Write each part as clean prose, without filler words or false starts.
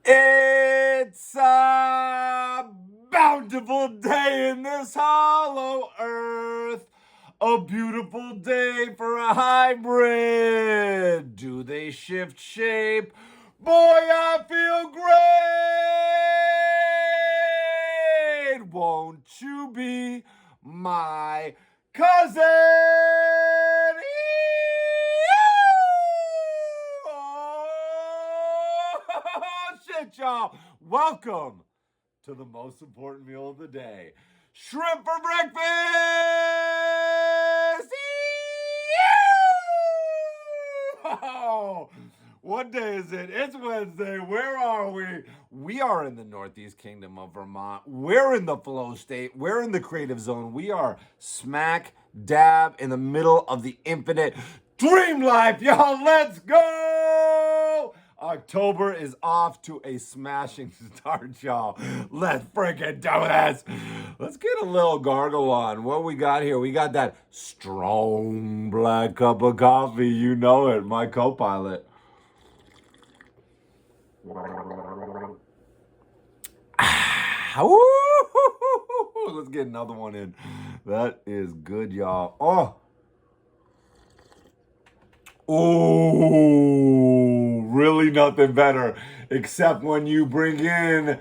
It's a bountiful day in this hollow earth. A beautiful day for a hybrid. Do they shift shape? Boy, I feel great. Won't you be my cousin? Oh, shit, y'all. Welcome to the most important meal of the day. Shrimp for breakfast! Oh, what day is it? It's Wednesday. Where are we? We are in the Northeast Kingdom of Vermont. We're in the flow state. We're in the creative zone. We are smack dab in the middle of the infinite dream life. Y'all, let's go! October is off to a smashing start, y'all. Let's freaking do this. Let's get a little gargle on. What we got here? We got that strong black cup of coffee. You know it, my co-pilot. Let's get another one in. That is good, y'all. Oh, really nothing better except when you bring in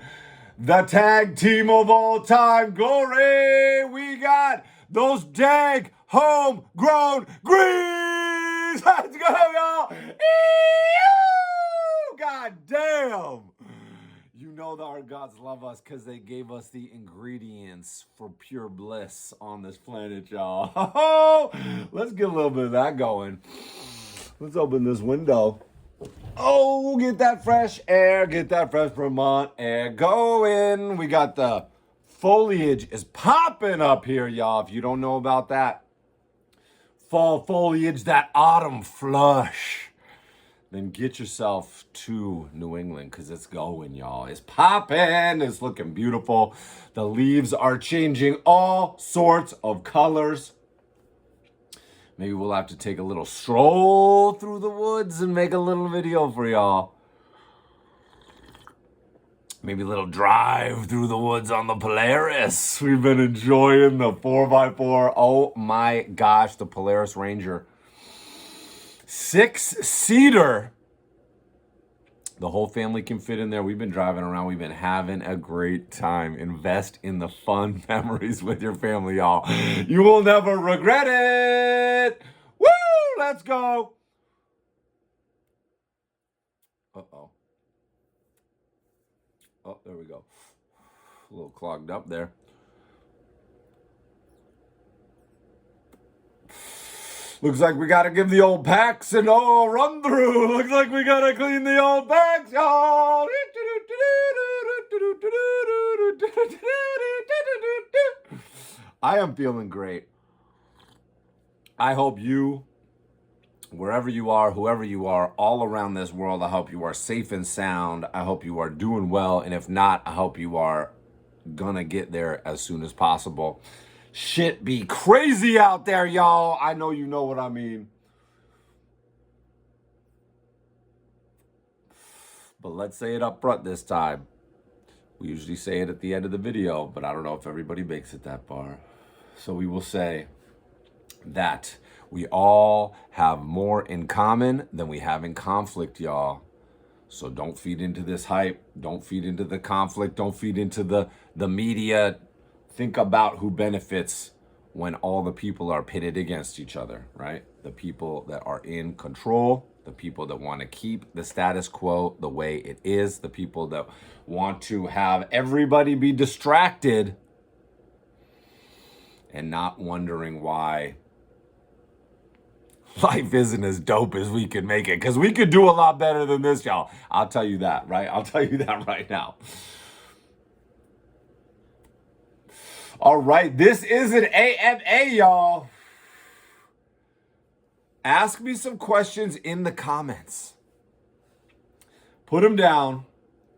the tag team of all time glory. We got those dag homegrown greens. Let's go, y'all. Ew! God damn. You know that our gods love us because they gave us the ingredients for pure bliss on this planet, y'all. Let's get a little bit of that going. Let's open this window. Oh, get that fresh air. Get that fresh Vermont air going. We got the foliage is popping up here, y'all. If you don't know about that. Fall foliage, that autumn flush. Then get yourself to New England because it's going, y'all. It's popping. It's looking beautiful. The leaves are changing all sorts of colors. Maybe we'll have to take a little stroll through the woods and make a little video for y'all. Maybe a little drive through the woods on the Polaris. We've been enjoying the 4x4. Oh my gosh, the Polaris Ranger. 6-seater. The whole family can fit in there. We've been driving around. We've been having a great time. Invest in the fun memories with your family, y'all. You will never regret it. Woo! Let's go. Uh-oh. Oh, there we go. A little clogged up there. Looks like we gotta give the old packs an all run through. Looks like we gotta clean the old packs, y'all. I am feeling great. I hope you, wherever you are, whoever you are, all around this world, I hope you are safe and sound. I hope you are doing well. And if not, I hope you are gonna get there as soon as possible. Shit be crazy out there, y'all. I know you know what I mean. But let's say it up front this time. We usually say it at the end of the video, but I don't know if everybody makes it that far. So we will say that we all have more in common than we have in conflict, y'all. So don't feed into this hype. Don't feed into the conflict. Don't feed into the media. Think about who benefits when all the people are pitted against each other, right? The people that are in control, the people that want to keep the status quo the way it is, the people that want to have everybody be distracted and not wondering why life isn't as dope as we can make it. Because we could do a lot better than this, y'all. I'll tell you that, right? I'll tell you that right now. All right, this is an AMA, y'all. Ask me some questions in the comments. Put them down.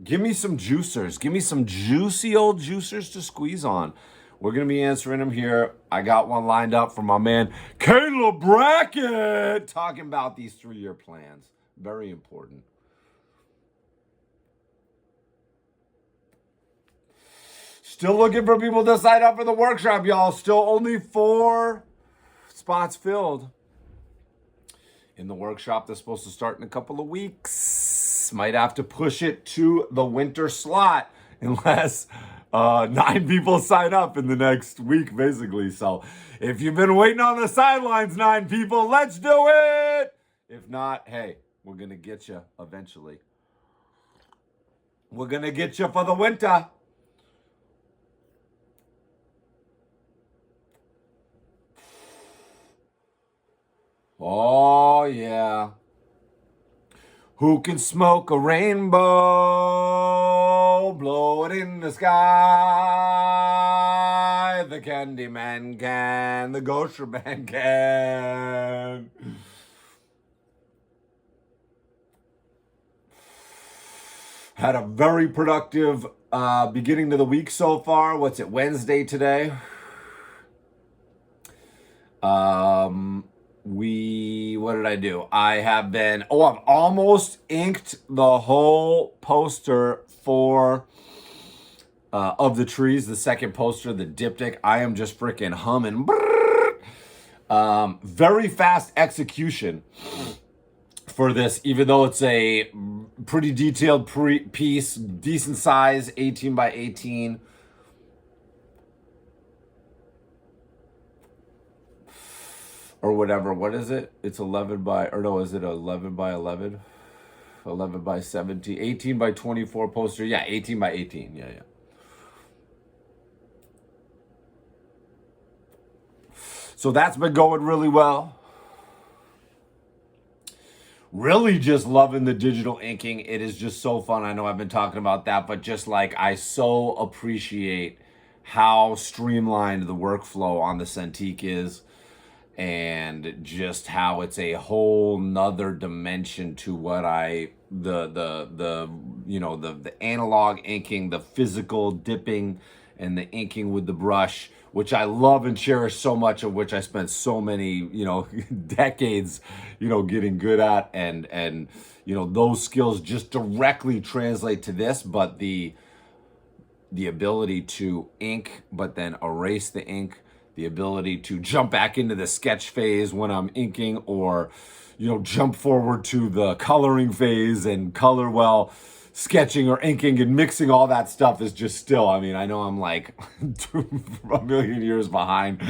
Give me some juicers. Give me some juicy old juicers to squeeze on. We're going to be answering them here. I got one lined up from my man, Caleb Brackett, talking about these 3-year plans. Very important. Still looking for people to sign up for the workshop, y'all. Still only 4 spots filled in the workshop that's supposed to start in a couple of weeks. Might have to push it to the winter slot unless 9 people sign up in the next week, basically. So if you've been waiting on the sidelines, 9 people, let's do it. If not, hey, we're going to get you eventually. We're going to get you for the winter. Oh, yeah. Who can smoke a rainbow, blow it in the sky? The Candyman can, the Ghostshrimp can. Had a very productive beginning to the week so far. What's it, Wednesday today? What did I do? I've almost inked the whole poster for Of the Trees, the second poster, the diptych. I am just freaking humming. Very fast execution for this, even though it's a pretty detailed piece, decent size, 18 by 18. Or whatever. What is it? It's 11 by, or no, is it 11 by 11? 11 by 17, 18 by 24 poster. Yeah, 18 by 18. Yeah. So that's been going really well. Really just loving the digital inking. It is just so fun. I know I've been talking about that, but just like I so appreciate how streamlined the workflow on the Cintiq is. And just how it's a whole nother dimension to what the analog inking, the physical dipping and the inking with the brush, which I love and cherish so much, of which I spent so many, decades, getting good at, and those skills just directly translate to this, but the ability to ink, but then erase the ink, the ability to jump back into the sketch phase when I'm inking, or, jump forward to the coloring phase and color while sketching or inking, and mixing all that stuff is just still, I know I'm like a million years behind,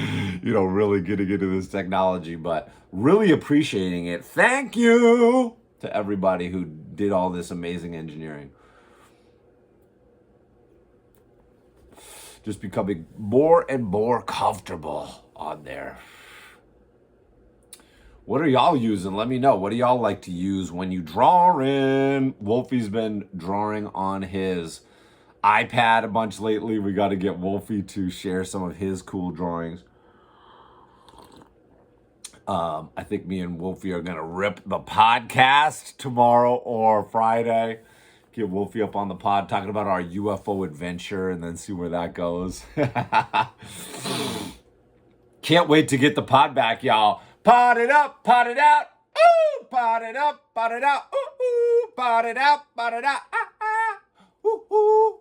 really getting into this technology, but really appreciating it. Thank you to everybody who did all this amazing engineering. Just becoming more and more comfortable on there. What are y'all using? Let me know. What do y'all like to use when you draw in? Wolfie's been drawing on his iPad a bunch lately. We got to get Wolfie to share some of his cool drawings. I think me and Wolfie are going to rip the podcast tomorrow or Friday. Get Wolfie up on the pod talking about our UFO adventure and then see where that goes. Can't wait to get the pod back, y'all. Pod it up, pod it out. Ooh, pod it up, pod it out. Ooh, ooh, pod it out, pod it out. Ah, ah. Ooh, ooh.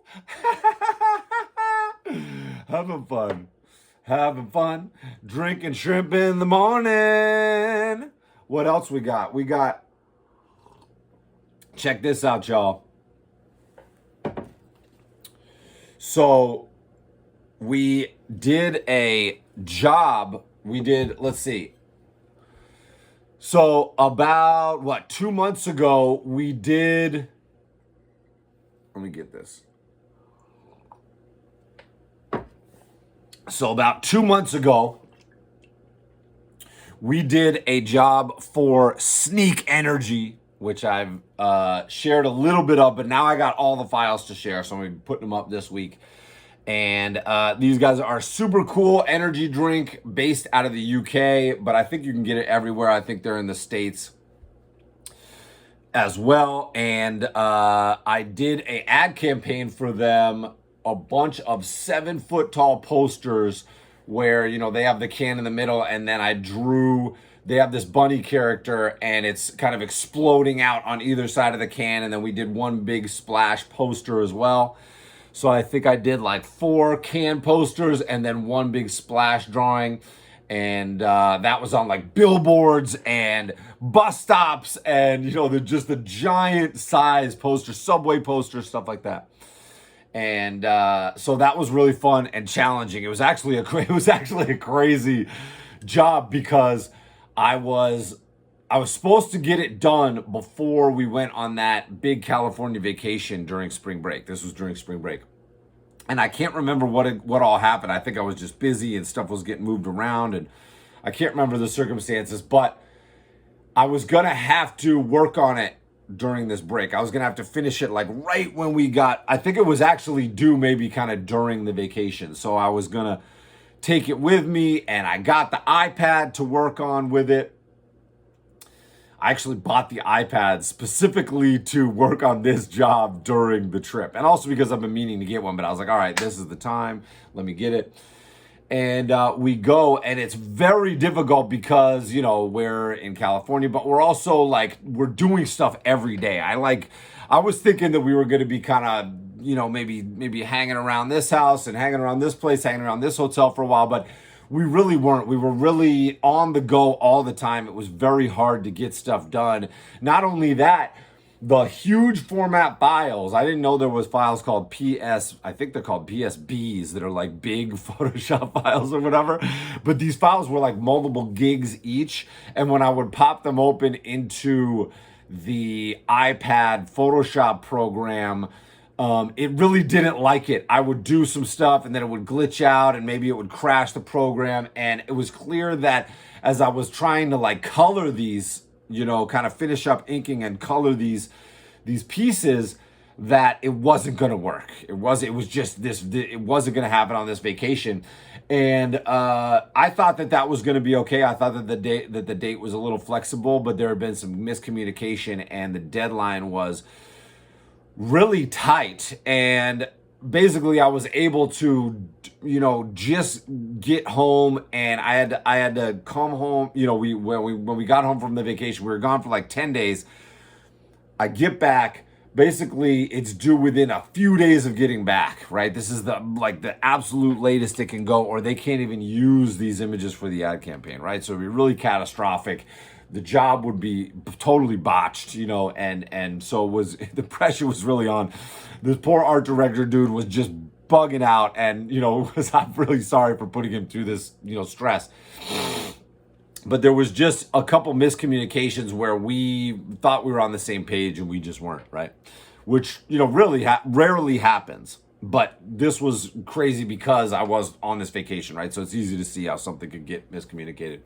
Having fun. Drinking shrimp in the morning. What else we got? Check this out, y'all. So we did a job. Let's see. So about 2 months ago, we did, let me get this. So about 2 months ago, we did a job for Sneak Energy, which I've shared a little bit of, but now I got all the files to share, so I'm going to be putting them up this week. And these guys are super cool energy drink based out of the UK, but I think you can get it everywhere. I think they're in the States as well. And I did an ad campaign for them, a bunch of 7-foot tall posters where, they have the can in the middle, and then they have this bunny character, and it's kind of exploding out on either side of the can, and then we did one big splash poster as well. So I think I did like 4 can posters and then one big splash drawing. And that was on like billboards and bus stops and, just the giant size posters, subway posters, stuff like that. And so that was really fun and challenging. It was actually a crazy job because I was supposed to get it done before we went on that big California vacation during spring break. This was during spring break. And I can't remember what all happened. I think I was just busy and stuff was getting moved around, and I can't remember the circumstances, but I was gonna have to work on it during this break. I was gonna have to finish it like right when I think it was actually due maybe kind of during the vacation. So I was gonna take it with me, and I got the iPad to work on with it. I actually bought the iPad specifically to work on this job during the trip. And also because I've been meaning to get one, but I was like, all right, this is the time. Let me get it. And we go, and it's very difficult because, we're in California, but we're also like, we're doing stuff every day. I was thinking that we were going to be kind of, maybe hanging around this house and hanging around this place, hanging around this hotel for a while, but we really weren't. We were really on the go all the time. It was very hard to get stuff done. Not only that, the huge format files. I didn't know there was files called I think they're called PSBs that are like big Photoshop files or whatever. But these files were like multiple gigs each. And when I would pop them open into the iPad Photoshop program, it really didn't like it. I would do some stuff and then it would glitch out and maybe it would crash the program. And it was clear that as I was trying to like color these, kind of finish up inking and color these pieces, that it wasn't going to work. It wasn't going to happen on this vacation. And I thought that was going to be okay. I thought that the date was a little flexible, but there had been some miscommunication and the deadline was really tight. And basically I was able to, just get home, and I had to come home. When we got home from the vacation, we were gone for like 10 days. I get back, basically it's due within a few days of getting back, right? This is the absolute latest it can go, or they can't even use these images for the ad campaign, right? So it'd be really catastrophic. The job would be totally botched, and so the pressure was really on. This poor art director dude was just bugging out, and, I'm really sorry for putting him through this, stress. But there was just a couple miscommunications where we thought we were on the same page and we just weren't, right? Which, really rarely happens. But this was crazy because I was on this vacation, right? So it's easy to see how something could get miscommunicated.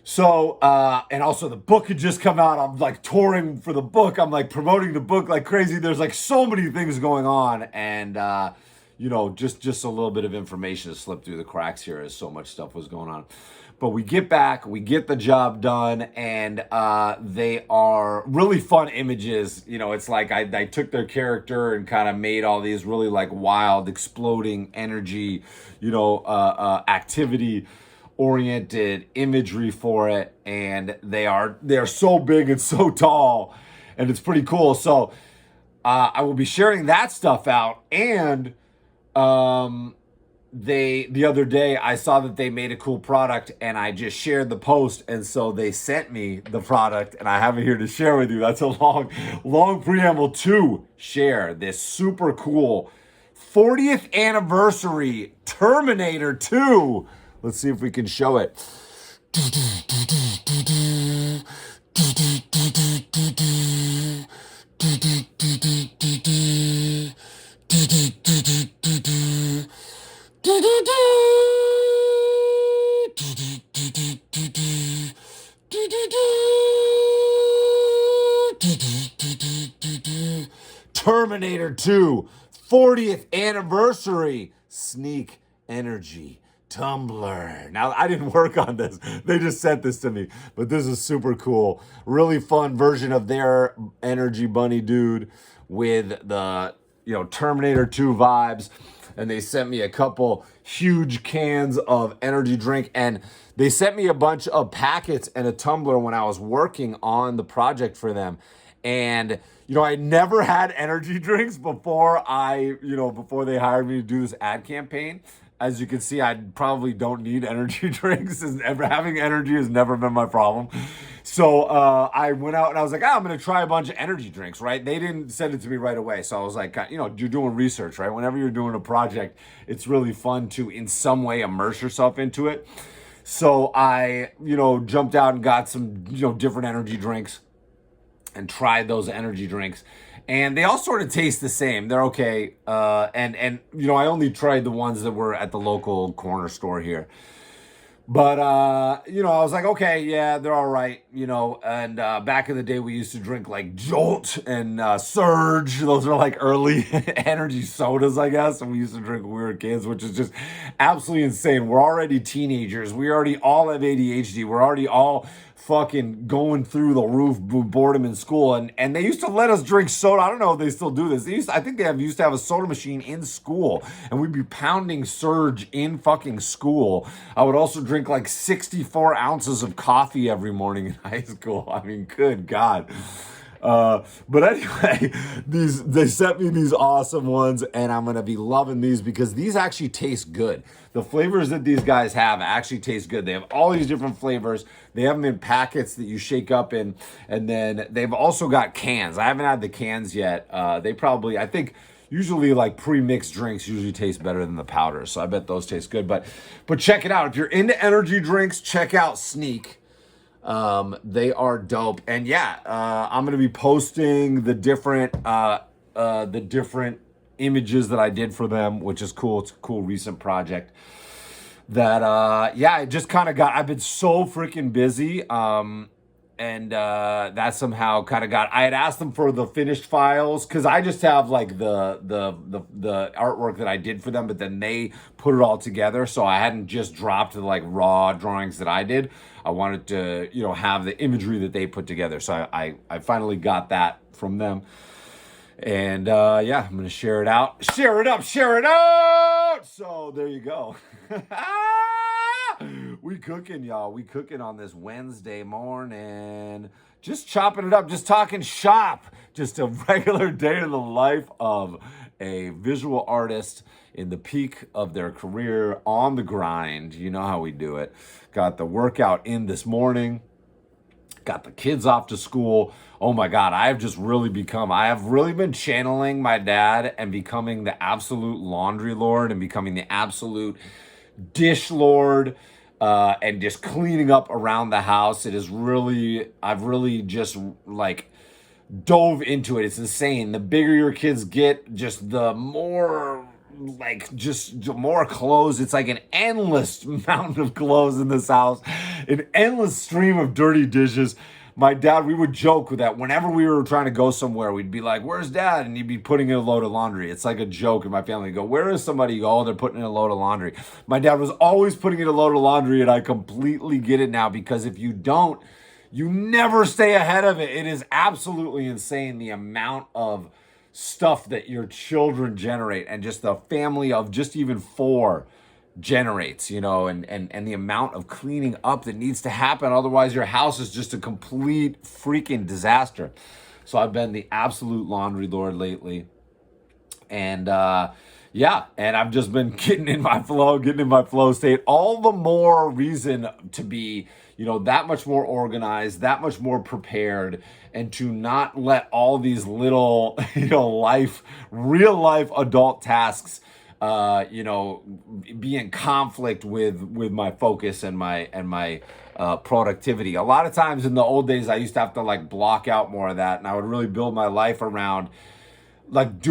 So, and also the book had just come out. I'm like touring for the book. I'm like promoting the book like crazy. There's like so many things going on. And, just a little bit of information to slip through the cracks here as so much stuff was going on. But we get back, we get the job done, and they are really fun images. It's like I took their character and kind of made all these really like wild, exploding energy, activity oriented imagery for it, and they're so big and so tall, and it's pretty cool. So I will be sharing that stuff out, and the other day I saw that they made a cool product, and I just shared the post, and so they sent me the product, and I have it here to share with you. That's a long preamble to share this super cool 40th anniversary Terminator 2. Let's see if we can show it. Terminator 2, 40th anniversary sneak energy tumbler. Now, I didn't work on this. They just sent this to me, but this is super cool. Really fun version of their energy bunny dude with the, Terminator 2 vibes. And they sent me a couple huge cans of energy drink, and they sent me a bunch of packets and a tumbler when I was working on the project for them. And, I never had energy drinks before before they hired me to do this ad campaign. As you can see, I probably don't need energy drinks. Having energy has never been my problem. So I went out and I was like, I'm going to try a bunch of energy drinks, right? They didn't send it to me right away. So I was like, you're doing research, right? Whenever you're doing a project, it's really fun to in some way immerse yourself into it. So I, jumped out and got some, different energy drinks and tried those energy drinks. And they all sort of taste the same. They're okay. And I only tried the ones that were at the local corner store here. But, I was like, okay, yeah, they're all right, and back in the day, we used to drink like Jolt and Surge. Those are like early energy sodas, I guess, and we used to drink when we were kids, which is just absolutely insane. We're already teenagers. We already all have ADHD. We're already all fucking going through the roof boredom in school, and they used to let us drink soda. I don't know if they still do this. I think they used to have a soda machine in school, and we'd be pounding Surge in fucking school. I would also drink like 64 ounces of coffee every morning in high school. I mean, good God. But anyway, they sent me these awesome ones, and I'm gonna be loving these because these actually taste good. The flavors that these guys have actually taste good. They have all these different flavors. They have them in packets that you shake up in, and then they've also got cans. I haven't had the cans yet. I think usually like pre-mixed drinks usually taste better than the powders, so I bet those taste good. But check it out. If you're into energy drinks, check out Sneak. They are dope. And yeah, I'm going to be posting the different images that I did for them, which is cool. It's a cool recent project that, I just kind of I've been so freaking busy. And that somehow kind of I had asked them for the finished files because I just have like the artwork that I did for them, but then they put it all together. So I hadn't just dropped the like raw drawings that I did. I wanted to, have the imagery that they put together. So I finally got that from them. And I'm going to share it out. Share it up, share it out. So there you go. We cooking, y'all. We cooking on this Wednesday morning. Just chopping it up, just talking shop. Just a regular day in the life of a visual artist in the peak of their career, on the grind. You know how we do it. Got the workout in this morning. Got the kids off to school. Oh my God, I have really been channeling my dad and becoming the absolute laundry lord and becoming the absolute dish lord, and just cleaning up around the house. I've really just like dove into it. It's insane. The bigger your kids get, just the more clothes. It's like an endless amount of clothes in this house, an endless stream of dirty dishes. My dad, we would joke with that whenever we were trying to go somewhere, we'd be like, where's dad? And he'd be putting in a load of laundry. It's like a joke in my family. You go, where is somebody? You go, oh, they're putting in a load of laundry. My dad was always putting in a load of laundry, and I completely get it now, because if you don't, you never stay ahead of it. It is absolutely insane the amount of stuff that your children generate, and just the family of just even 4 generates, and the amount of cleaning up that needs to happen. Otherwise, your house is just a complete freaking disaster. So I've been the absolute laundry lord lately. And and I've just been getting in my flow state. All the more reason to be, that much more organized, that much more prepared, and to not let all these little, real life adult tasks, be in conflict with my focus and my productivity. A lot of times in the old days, I used to have to like block out more of that, and I would really build my life around like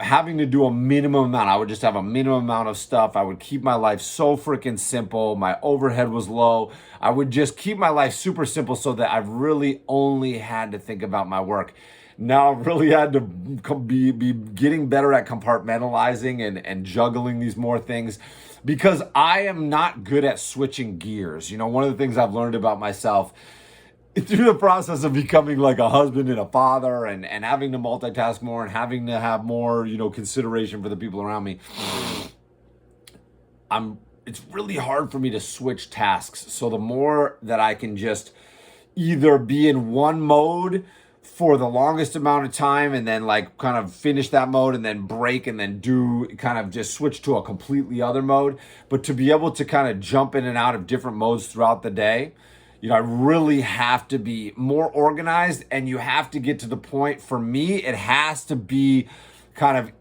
having to do a minimum amount. I would just have a minimum amount of stuff. I would keep my life so freaking simple. My overhead was low. I would just keep my life super simple so that I really only had to think about my work. Now I've really had to be getting better at compartmentalizing and juggling these more things, because I am not good at switching gears. One of the things I've learned about myself through the process of becoming like a husband and a father, and having to multitask more and having to have more, consideration for the people around me, it's really hard for me to switch tasks. So the more that I can just either be in one mode for the longest amount of time and then like kind of finish that mode and then break and then do kind of just switch to a completely other mode. But to be able to kind of jump in and out of different modes throughout the day, I really have to be more organized, and you have to get to the point, for me, it has to be kind of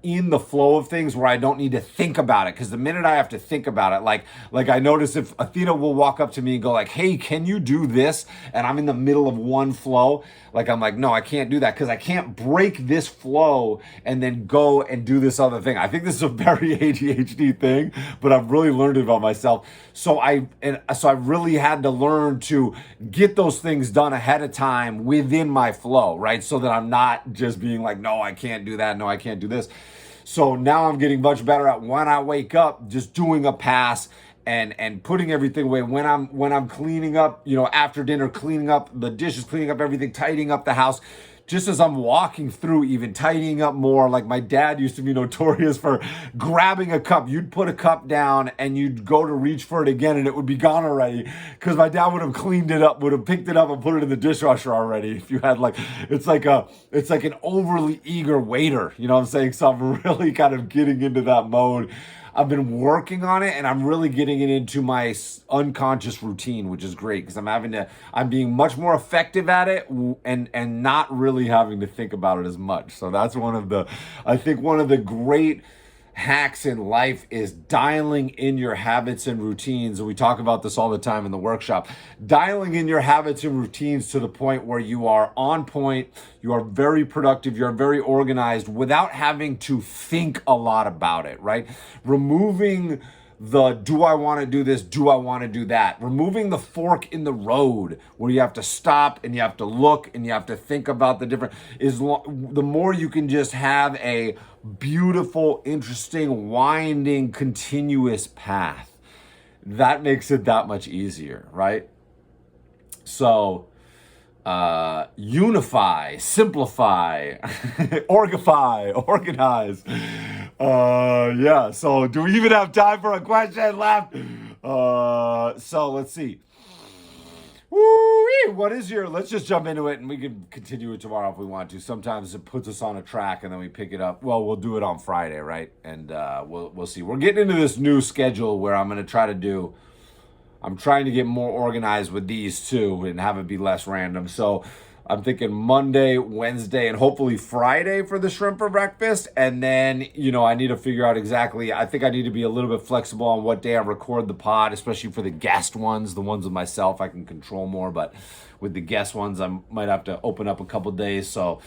in the flow of things where I don't need to think about it. Because the minute I have to think about it, like I notice if Athena will walk up to me and go like, hey, can you do this? And I'm in the middle of one flow. Like, I'm like, no, I can't do that because I can't break this flow and then go and do this other thing. I think this is a very ADHD thing, but I've really learned it about myself. So I really had to learn to get those things done ahead of time within my flow, right? So that I'm not just being like, no, I can't do that. No, I can't do this. So now I'm getting much better at, when I wake up, just doing a pass and putting everything away. When I'm cleaning up, after dinner, cleaning up the dishes, cleaning up everything, tidying up the house. Just as I'm walking through, even tidying up more. Like my dad used to be notorious for grabbing a cup. You'd put a cup down and you'd go to reach for it again and it would be gone already, because my dad would have cleaned it up, would have picked it up and put it in the dishwasher already. If you had it's like an overly eager waiter, you know what I'm saying? So I'm really kind of getting into that mode. I've been working on it, and I'm really getting it into my unconscious routine, which is great, because I'm being much more effective at it and not really having to think about it as much. So that's one of the great hacks in life is dialing in your habits and routines. And we talk about this all the time in the workshop. Dialing in your habits and routines to the point where you are on point, you are very productive, you're very organized without having to think a lot about it, right? Removing the do I want to do this, do I want to do that? Removing the fork in the road where you have to stop and you have to look and you have to think about the different, the more you can just have a beautiful, interesting, winding, continuous path. That makes it that much easier, right? So unify, simplify, organize. Yeah, so do we even have time for a question left? So let's see. Woo-wee, let's just jump into it and we can continue it tomorrow if we want to. Sometimes it puts us on a track and then we pick it up. Well, we'll do it on Friday, right? And we'll see. We're getting into this new schedule where I'm trying to get more organized with these too and have it be less random. So I'm thinking Monday, Wednesday, and hopefully Friday for the shrimp for breakfast. And then, I need to figure out exactly, I think I need to be a little bit flexible on what day I record the pod, especially for the guest ones. The ones with myself, I can control more, but with the guest ones, I might have to open up a couple days. So,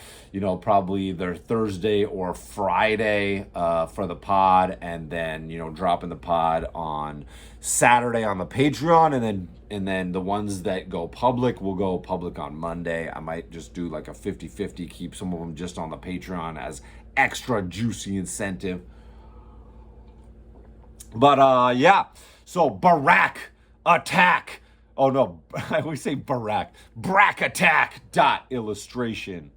probably either Thursday or Friday for the pod, and then, dropping the pod on Saturday on the Patreon, and then the ones that go public will go public on Monday. I might just do like a 50-50, keep some of them just on the Patreon as extra juicy incentive. But yeah, so Barack attack. Oh no, I always say Barack. Brack attack illustration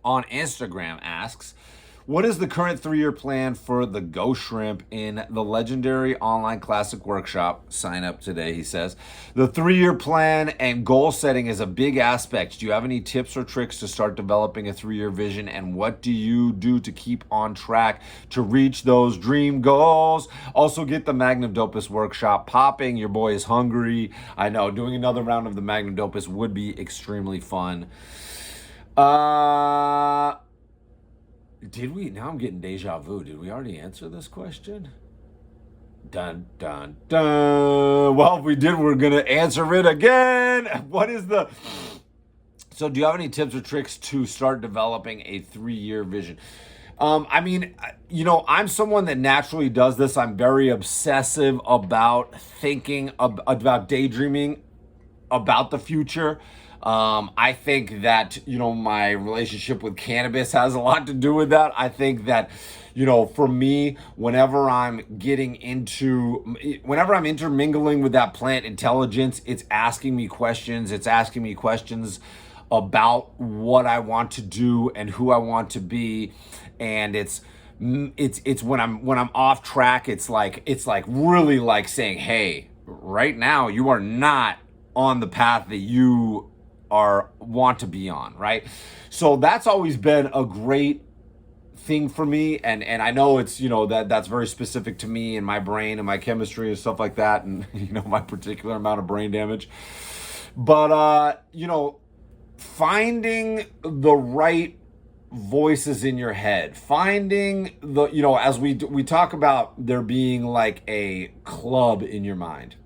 on Instagram asks, what is the current 3-year plan for the Ghost Shrimp in the legendary online classic workshop? Sign up today, he says. The 3-year plan and goal setting is a big aspect. Do you have any tips or tricks to start developing a 3-year vision? And what do you do to keep on track to reach those dream goals? Also, get the Magnum Dopus workshop popping. Your boy is hungry. I know, doing another round of the Magnum Dopus would be extremely fun. Did we? Now I'm getting deja vu. Did we already answer this question? Dun, dun, dun. Well, if we did, we're going to answer it again. So do you have any tips or tricks to start developing a 3-year vision? I'm someone that naturally does this. I'm very obsessive about thinking, about daydreaming about the future. I think that, my relationship with cannabis has a lot to do with that. I think that, for me, whenever I'm intermingling with that plant intelligence, it's asking me questions. It's asking me questions about what I want to do and who I want to be. And it's when I'm off track, it's like really like saying, hey, right now you are not on the path that you want to be on, right? So that's always been a great thing for me, and I know it's, that's very specific to me and my brain and my chemistry and stuff like that, and my particular amount of brain damage. But finding the right voices in your head, finding the, as we talk about there being like a club in your mind,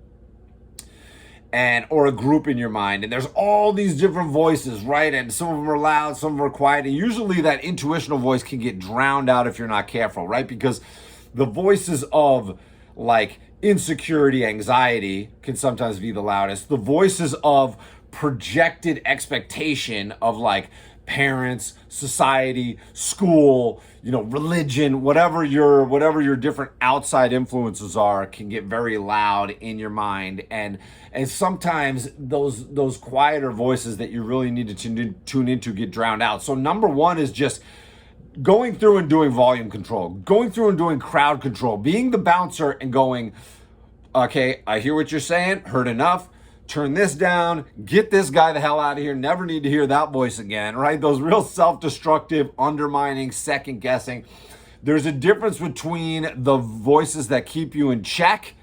and or a group in your mind, and there's all these different voices, right? And some of them are loud, some of them are quiet, and usually that intuitional voice can get drowned out if you're not careful, right? Because the voices of like insecurity, anxiety can sometimes be the loudest. The voices of projected expectation of like parents, society, school, religion, whatever your different outside influences are, can get very loud in your mind. And sometimes those quieter voices that you really need to tune into get drowned out. So number one is just going through and doing volume control, going through and doing crowd control, being the bouncer and going, okay, I hear what you're saying, heard enough, turn this down, get this guy the hell out of here, never need to hear that voice again, right? Those real self-destructive, undermining, second-guessing. There's a difference between the voices that keep you in check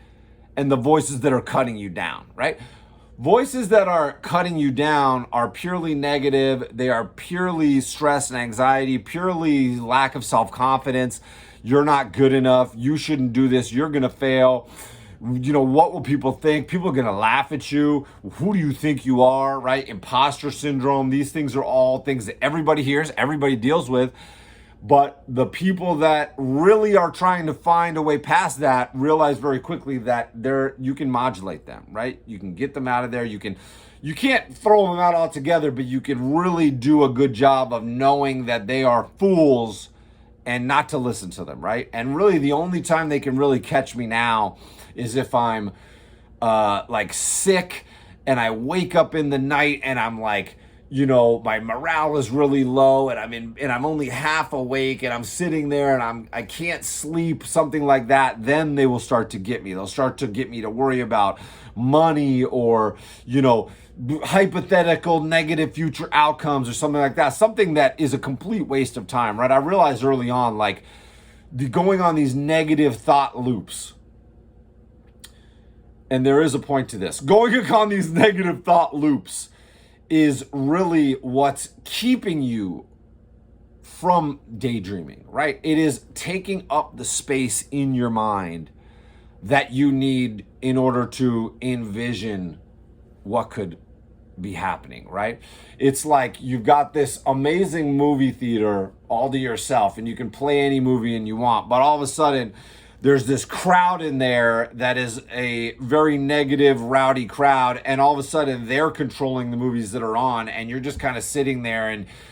and the voices that are cutting you down, right? Voices that are cutting you down are purely negative. They are purely stress and anxiety, purely lack of self-confidence. You're not good enough. You shouldn't do this. You're going to fail. What will people think? People are going to laugh at you. Who do you think you are, right? Imposter syndrome. These things are all things that everybody hears, everybody deals with. But the people that really are trying to find a way past that realize very quickly that you can modulate them, right? You can get them out of there. You can't throw them out altogether, but you can really do a good job of knowing that they are fools and not to listen to them, right? And really the only time they can really catch me now is if I'm like sick and I wake up in the night and I'm like, my morale is really low and I'm only half awake and I'm sitting there and I can't sleep, something like that. Then they will start to get me. They'll start to get me to worry about money or, hypothetical negative future outcomes or something like that. Something that is a complete waste of time, right? I realized early on, like going on these negative thought loops. And there is a point to this. Going on these negative thought loops is really what's keeping you from daydreaming, right? It is taking up the space in your mind that you need in order to envision what could be happening, right? It's like you've got this amazing movie theater all to yourself and you can play any movie and you want, but all of a sudden there's this crowd in there that is a very negative, rowdy crowd, and all of a sudden they're controlling the movies that are on, and you're just kind of sitting there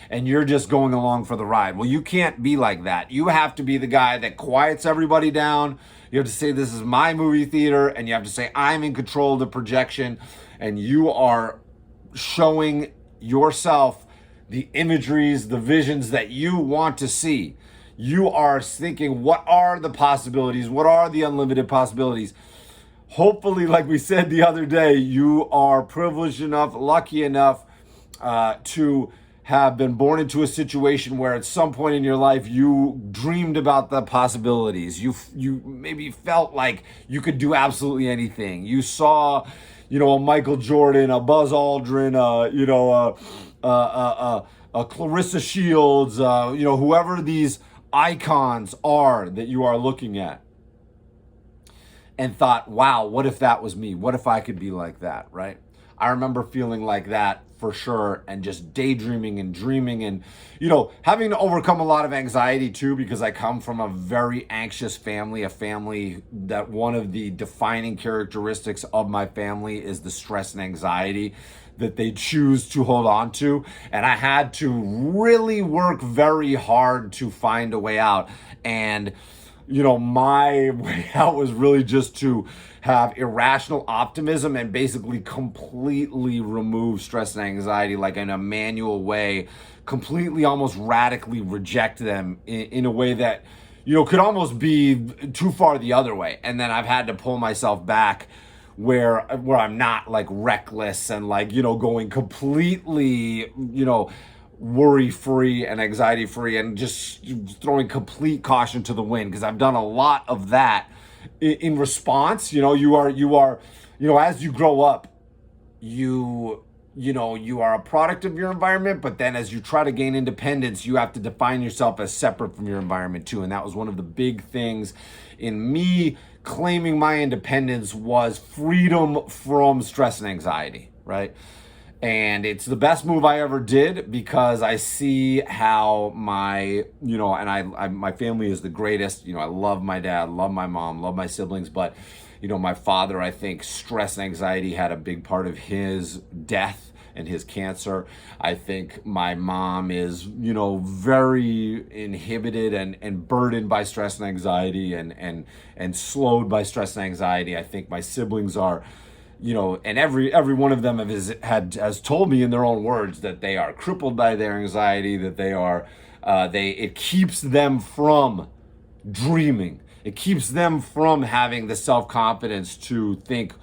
and you're just going along for the ride. Well, you can't be like that. You have to be the guy that quiets everybody down. You have to say, this is my movie theater, and you have to say, I'm in control of the projection, and you are showing yourself the imageries, the visions that you want to see. You are thinking, what are the possibilities? What are the unlimited possibilities? Hopefully, like we said the other day, you are privileged enough, lucky enough to have been born into a situation where at some point in your life you dreamed about the possibilities. You maybe felt like you could do absolutely anything. You saw, a Michael Jordan, a Buzz Aldrin, a Clarissa Shields, whoever these icons are that you are looking at, and thought, wow, what if that was me? What if I could be like that, right? I remember feeling like that for sure, and just daydreaming and dreaming and, having to overcome a lot of anxiety too, because I come from a very anxious family, a family that one of the defining characteristics of my family is the stress and anxiety that they choose to hold on to. And I had to really work very hard to find a way out. And, my way out was really just to have irrational optimism and basically completely remove stress and anxiety, like in a manual way, completely, almost radically reject them in a way that, could almost be too far the other way. And then I've had to pull myself back where I'm not like reckless and like, going completely, worry free and anxiety free and just throwing complete caution to the wind, because I've done a lot of that in response. You are, as you grow up, you are a product of your environment, but then as you try to gain independence, you have to define yourself as separate from your environment too. And that was one of the big things in me claiming my independence, was freedom from stress and anxiety, right? And it's the best move I ever did, because I see how my, my family is the greatest. I love my dad, love my mom, love my siblings, but my father, I think stress and anxiety had a big part of his death and his cancer. I think my mom is, very inhibited and burdened by stress and anxiety and slowed by stress and anxiety. I think my siblings are, and every one of them has told me in their own words that they are crippled by their anxiety, that they are, it keeps them from dreaming. It keeps them from having the self-confidence to think,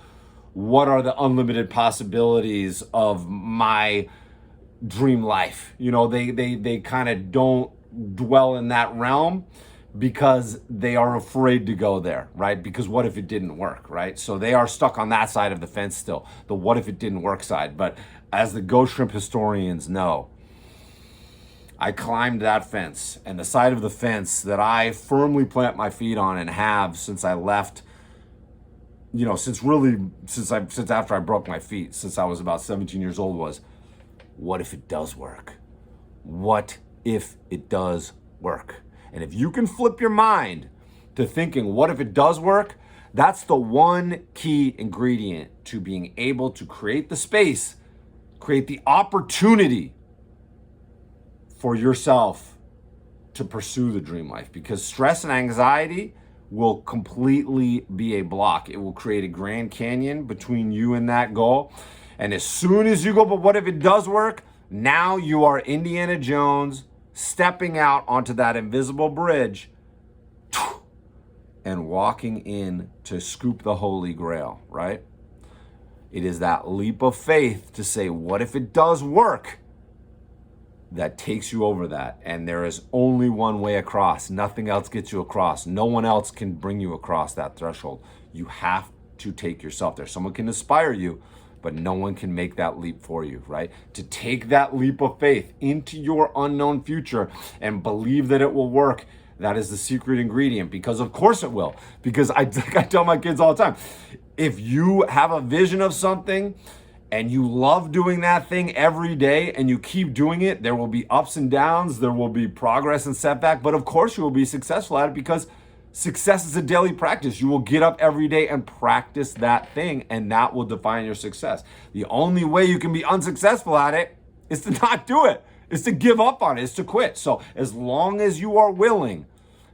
what are the unlimited possibilities of my dream life? They kind of don't dwell in that realm because they are afraid to go there, right? Because what if it didn't work, right? So they are stuck on that side of the fence still, the what if it didn't work side. But as the Ghost Shrimp historians know, I climbed that fence, and the side of the fence that I firmly plant my feet on and have since I left, since after I broke my feet, since I was about 17 years old, was, what if it does work? What if it does work? And if you can flip your mind to thinking, what if it does work? That's the one key ingredient to being able to create the space, create the opportunity for yourself to pursue the dream life. Because stress and anxiety will completely be a block. It will create a Grand Canyon between you and that goal. And as soon as you go, but what if it does work? Now you are Indiana Jones stepping out onto that invisible bridge and walking in to scoop the Holy Grail, right? It is that leap of faith to say, what if it does work? That takes you over that. And there is only one way across. Nothing else gets you across. No one else can bring you across that threshold. You have to take yourself there. Someone can inspire you, but no one can make that leap for you, right? To take that leap of faith into your unknown future and believe that it will work, that is the secret ingredient, because of course it will. Because I tell my kids all the time, if you have a vision of something and you love doing that thing every day and you keep doing it, there will be ups and downs, there will be progress and setback, but of course you will be successful at it, because success is a daily practice. You will get up every day and practice that thing, and that will define your success. The only way you can be unsuccessful at it is to not do it, is to give up on it, is to quit. So as long as you are willing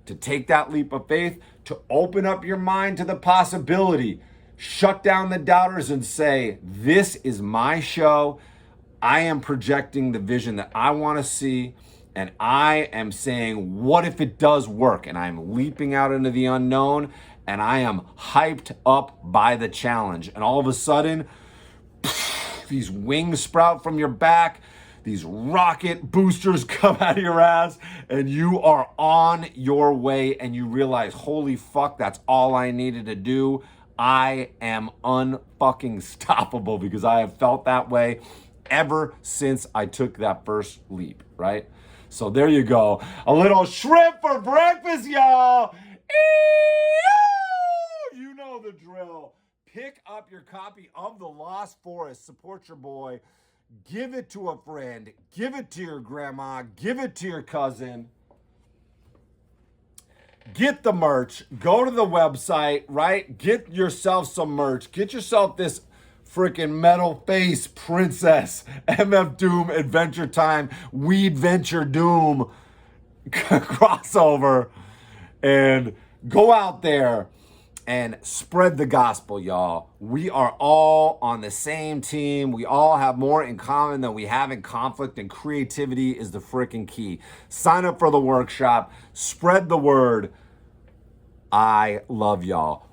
to take that leap of faith, to open up your mind to the possibility, shut down the doubters and say, this is my show. I am projecting the vision that I want to see. And I am saying, what if it does work? And I'm leaping out into the unknown, and I am hyped up by the challenge. And all of a sudden, these wings sprout from your back, these rocket boosters come out of your ass, and you are on your way, and you realize, holy fuck, that's all I needed to do. I am unfucking stoppable, because I have felt that way ever since I took that first leap, right? So there you go. A little shrimp for breakfast, y'all. Ew! You know the drill. Pick up your copy of The Lost Forest. Support your boy. Give it to a friend. Give it to your grandma. Give it to your cousin. Get the merch. Go to the website, right? Get yourself some merch. Get yourself this freaking metal face princess MF Doom Adventure Time Weed Venture Doom crossover, and go out there and spread the gospel, y'all. We are all on the same team. We all have more in common than we have in conflict, and creativity is the freaking key. Sign up for the workshop. Spread the word. I love y'all.